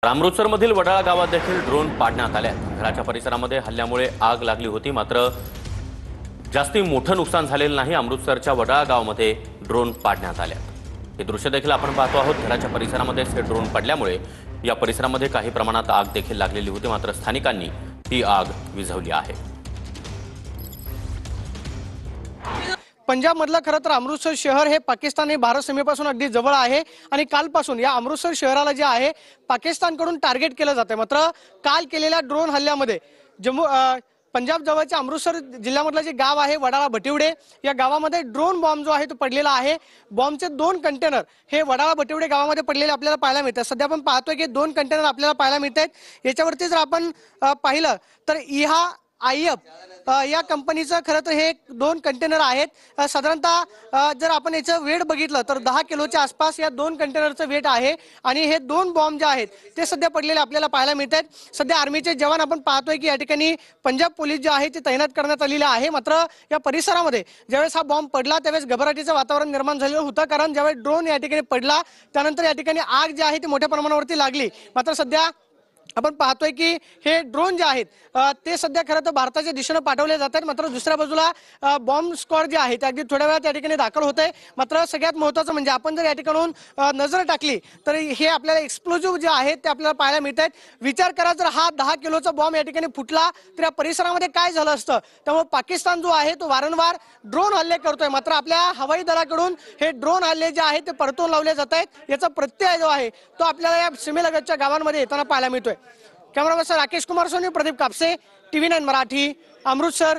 अमृतसरमधील वडाळा गावात देखील ड्रोन पाडण्यात आले। घराच्या परिसरामध्ये हल्ल्यामुळे आग लागली होती, मात्र जास्ती मोठं नुकसान झालेलं नाही। अमृतसरच्या वडाळा गावामध्ये ड्रोन पाडण्यात आले। हे दृश्य देखील आपण पाहतो आहोत। घराच्या परिसरामध्ये हे ड्रोन पडल्यामुळे या परिसरामध्ये काही प्रमाणात आग देखील लागलेली होती, मात्र स्थानिकांनी ती आग विझवली आहे। पंजाब मधलं खरं तर अमृतसर शहर हे पाकिस्तान आणि भारत सीमेपासून अगदी जवळ आहे आणि कालपासून या अमृतसर शहराला जे आहे पाकिस्तानकडून टार्गेट केलं जाते। मात्र काल केलेल्या ड्रोन हल्ल्यामध्ये पंजाब जवळच्या अमृतसर जिल्ह्यामधलं जे गाव आहे वडाळा भटिवडे, या गावामध्ये ड्रोन बॉम्ब जो आहे तो पडलेला आहे। बॉम्बचे 2 कंटेनर हे वडाळा भटिवडे गावामध्ये पडलेले आपल्याला पाहायला मिळतात। सध्या आपण पाहतोय की 2 कंटेनर आपल्याला पाहायला मिळतात। याच्यावरती जर आपण पाहिलं तर इहा आयएफ या कंपनीचं खरं तर हे 2 कंटेनर आहेत। साधारणतः जर आपण याचं वेट बघितलं तर 10 किलोच्या आसपास या 2 कंटेनरचं वेट आहे आणि हे 2 बॉम्ब जे आहेत ते सध्या पडलेले आपल्याला पाहायला मिळतात। सध्या आर्मीचे जवान आपण पाहतोय की या ठिकाणी पंजाब पोलीस जे आहे ते तैनात करण्यात आलेले आहे। मात्र या परिसरामध्ये ज्यावेळेस हा बॉम्ब पडला त्यावेळेस घबराटीचं वातावरण निर्माण झालेलं होतं, कारण ज्यावेळेस ड्रोन या ठिकाणी पडला त्यानंतर या ठिकाणी आग जी आहे ती मोठ्या प्रमाणावरती लागली। मात्र सध्या आपण पाहतोय की हे ड्रोन जे आहेत ते सध्या खरं तर भारताच्या दिशेने पाठवले जातात। मात्र दुसऱ्या बाजूला बॉम्ब स्क्वॉड जे आहे ते अगदी थोड्या वेळात या ठिकाणी दाखल होत आहे। मात्र सगळ्यात महत्त्वाचं म्हणजे आपण जर या ठिकाणून नजर टाकली तर हे आपल्याला एक्सप्लोजिव्ह जे आहेत ते आपल्याला पाहायला मिळतात। विचार करा, जर हा 10 किलोचा बॉम्ब या ठिकाणी फुटला तर या परिसरामध्ये काय झालं असतं। त्यामुळे पाकिस्तान जो आहे तो वारंवार ड्रोन हल्ले करतोय, मात्र आपल्या हवाई दलाकडून हे ड्रोन हल्ले जे आहेत ते परतवून लावले जात आहेत। याचा प्रत्यय जो आहे तो आपल्याला या सीमेलगतच्या गावांमध्ये येताना पाहायला मिळतोय। Cameraman Rakesh Kumar Soni, Pradeep Kapse, TV9 Marathi, Amritsar.